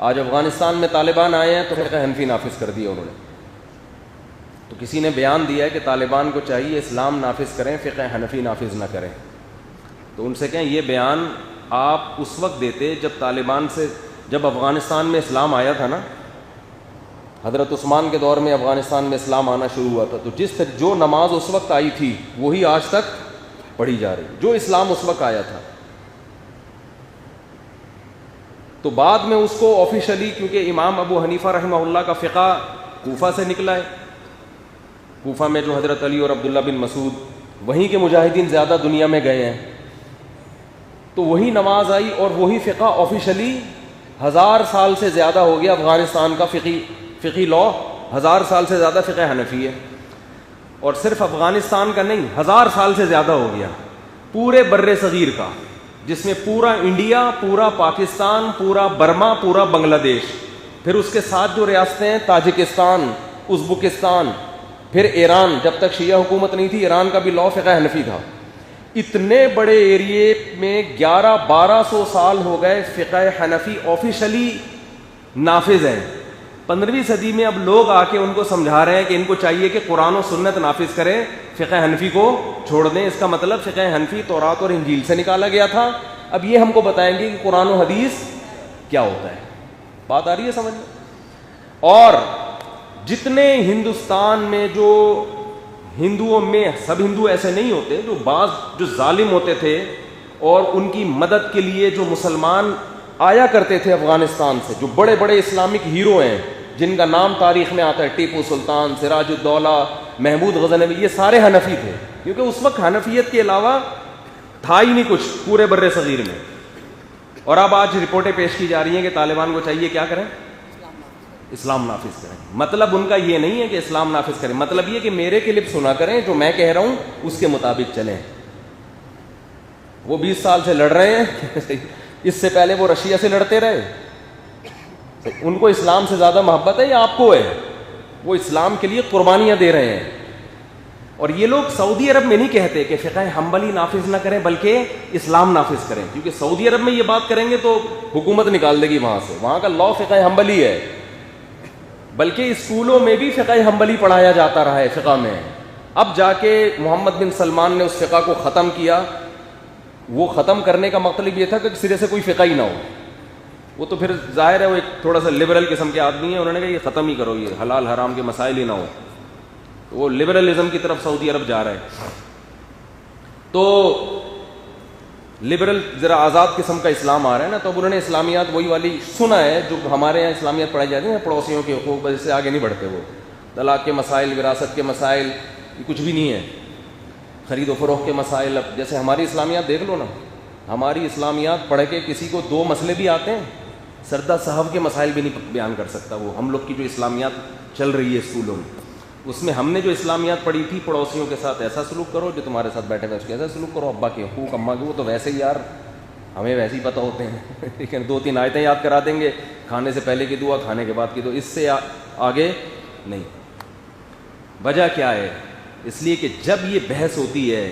آج افغانستان میں طالبان آئے ہیں تو فقہ حنفی نافذ کر دیا انہوں نے. تو کسی نے بیان دیا ہے کہ طالبان کو چاہیے اسلام نافذ کریں, فقہ حنفی نافذ نہ کریں. تو ان سے کہیں یہ بیان آپ اس وقت دیتے جب افغانستان میں اسلام آیا تھا نا, حضرت عثمان کے دور میں افغانستان میں اسلام آنا شروع ہوا تھا, تو جو نماز اس وقت آئی تھی وہی آج تک پڑھی جا رہی, جو اسلام اس وقت آیا تھا. تو بعد میں اس کو آفیشلی, کیونکہ امام ابو حنیفہ رحمہ اللہ کا فقہ کوفہ سے نکلا ہے, کوفہ میں جو حضرت علی اور عبداللہ بن مسعود, وہیں کے مجاہدین زیادہ دنیا میں گئے ہیں, تو وہی نماز آئی اور وہی فقہ آفیشلی 1000 سال سے زیادہ ہو گیا. افغانستان کا فقی لا 1000 سال سے زیادہ فقہ حنفی ہے, اور صرف افغانستان کا نہیں, 1000 سال سے زیادہ ہو گیا پورے بر صغیر کا, جس میں پورا انڈیا, پورا پاکستان, پورا برما, پورا بنگلہ دیش, پھر اس کے ساتھ جو ریاستیں ہیں تاجکستان, ازبکستان, پھر ایران, جب تک شیعہ حکومت نہیں تھی ایران کا بھی لا فقہ حنفی تھا. اتنے بڑے ایریے میں 1100-1200 سال ہو گئے فقہ حنفی آفیشلی نافذ ہیں. 15ویں صدی میں اب لوگ آ کے ان کو سمجھا رہے ہیں کہ ان کو چاہیے کہ قرآن و سنت نافذ کریں, فقہ حنفی کو چھوڑ دیں. اس کا مطلب فقہ حنفی تورات اور انجیل سے نکالا گیا تھا. اب یہ ہم کو بتائیں گے کہ قرآن و حدیث کیا ہوتا ہے. بات آ رہی ہے سمجھ میں؟ اور جتنے ہندوستان میں جو ہندوؤں میں, سب ہندو ایسے نہیں ہوتے, جو ظالم ہوتے تھے اور ان کی مدد کے لیے جو مسلمان آیا کرتے تھے افغانستان سے, جو بڑے بڑے اسلامک ہیرو ہیں جن کا نام تاریخ میں آتا ہے, ٹیپو سلطان, سراج الدولہ, محمود غزنوی, یہ سارے حنفی تھے, کیونکہ اس وقت حنفیت کے علاوہ تھا ہی نہیں کچھ پورے بر صغیر میں. اور اب آج رپورٹیں پیش کی جا رہی ہیں کہ طالبان کو چاہیے کیا کریں, اسلام نافذ کریں. مطلب ان کا یہ نہیں ہے کہ اسلام نافذ کریں, مطلب یہ کہ میرے کلپ سنا کریں, جو میں کہہ رہا ہوں اس کے مطابق چلیں. وہ 20 سال سے لڑ رہے ہیں, اس سے پہلے وہ رشیا سے لڑتے رہے, ان کو اسلام سے زیادہ محبت ہے یا آپ کو ہے؟ وہ اسلام کے لیے قربانیاں دے رہے ہیں. اور یہ لوگ سعودی عرب میں نہیں کہتے کہ فقہ حنبلی نافذ نہ کریں بلکہ اسلام نافذ کریں, کیونکہ سعودی عرب میں یہ بات کریں گے تو حکومت نکال دے گی وہاں سے, وہاں کا لا فقہ حنبلی ہے. بلکہ اسکولوں میں بھی فقہ حنبلی پڑھایا جاتا رہا ہے فقہ میں. اب جا کے محمد بن سلمان نے اس فقہ کو ختم کیا. وہ ختم کرنے کا مطلب یہ تھا کہ سرے سے کوئی فقہ ہی نہ ہو. وہ تو پھر ظاہر ہے وہ ایک تھوڑا سا لبرل قسم کے آدمی ہیں, انہوں نے کہا یہ ختم ہی کرو, یہ حلال حرام کے مسائل ہی نہ ہو. تو وہ لبرلزم کی طرف سعودی عرب جا رہا ہے. تو لبرل ذرا آزاد قسم کا اسلام آ رہا ہے نا, تو اب انہوں نے اسلامیات وہی والی سنا ہے جو ہمارے یہاں اسلامیات پڑھائی جاتی ہیں, پڑوسیوں کے حقوق, وجہ سے آگے نہیں بڑھتے. وہ طلاق کے مسائل, وراثت کے مسائل, یہ کچھ بھی نہیں ہے. خرید و فروخت کے مسائل, اب جیسے ہماری اسلامیات دیکھ لو نا, ہماری اسلامیات پڑھ کے کسی کو 2 مسئلے بھی آتے ہیں, سردہ صاحب کے مسائل بھی نہیں بیان کر سکتا. وہ ہم لوگ کی جو اسلامیات چل رہی ہے اسکولوں میں, اس میں ہم نے جو اسلامیات پڑھی تھی, پڑوسیوں کے ساتھ ایسا سلوک کرو, جو تمہارے ساتھ بیٹھے ہوئے اس کے ایسا سلوک کرو, ابا کے حقوق, اماں کے, وہ تو ویسے ہی یار ہمیں ویسے ہی پتہ ہوتے ہیں. لیکن 2-3 آیتیں یاد کرا دیں گے, کھانے سے پہلے کی دعا, کھانے کے بعد کی دعا, اس سے آگے نہیں. وجہ کیا ہے؟ اس لیے کہ جب یہ بحث ہوتی ہے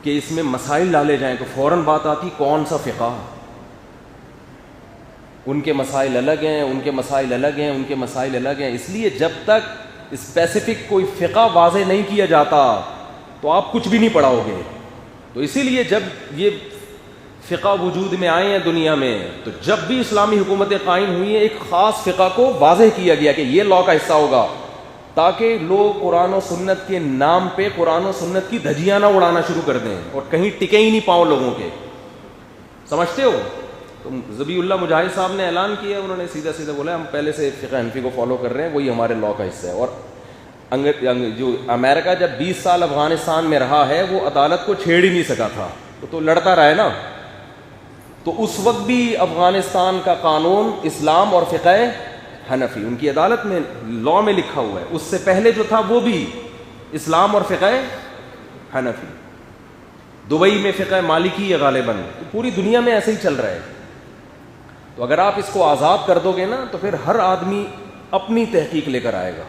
کہ اس میں مسائل ڈالے جائیں تو فوراً بات آتی کون سا فقہ. ان کے مسائل الگ ہیں, ان کے مسائل الگ ہیں, ان کے مسائل الگ ہیں. اس لیے جب تک اسپیسیفک کوئی فقہ واضح نہیں کیا جاتا تو آپ کچھ بھی نہیں پڑھاؤ گے. تو اسی لیے جب یہ فقہ وجود میں آئے ہیں دنیا میں, تو جب بھی اسلامی حکومتیں قائم ہوئی ہیں, ایک خاص فقہ کو واضح کیا گیا کہ یہ لا کا حصہ ہوگا, تاکہ لوگ قرآن و سنت کے نام پہ قرآن و سنت کی دھجیاں نہ اڑانا شروع کر دیں اور کہیں ٹکے ہی نہیں پاؤں لوگوں کے. سمجھتے ہو؟ تو ذبیح اللہ مجاہد صاحب نے اعلان کیا, انہوں نے سیدھا سیدھا بولا ہم پہلے سے فقہ حنفی کو فالو کر رہے ہیں, وہی ہمارے لا کا حصہ ہے. اور جو امریکہ جب 20 سال افغانستان میں رہا ہے, وہ عدالت کو چھیڑ ہی نہیں سکا تھا, تو لڑتا رہا ہے نا. تو اس وقت بھی افغانستان کا قانون اسلام اور فقہ حنفی ان کی عدالت میں لا میں لکھا ہوا ہے. اس سے پہلے جو تھا وہ بھی اسلام اور فقہ حنفی. دبئی میں فقہ مالکی ہے غالباً, تو پوری دنیا میں ایسے ہی چل رہا ہے. تو اگر آپ اس کو آزاد کر دو گے نا, تو پھر ہر آدمی اپنی تحقیق لے کر آئے گا.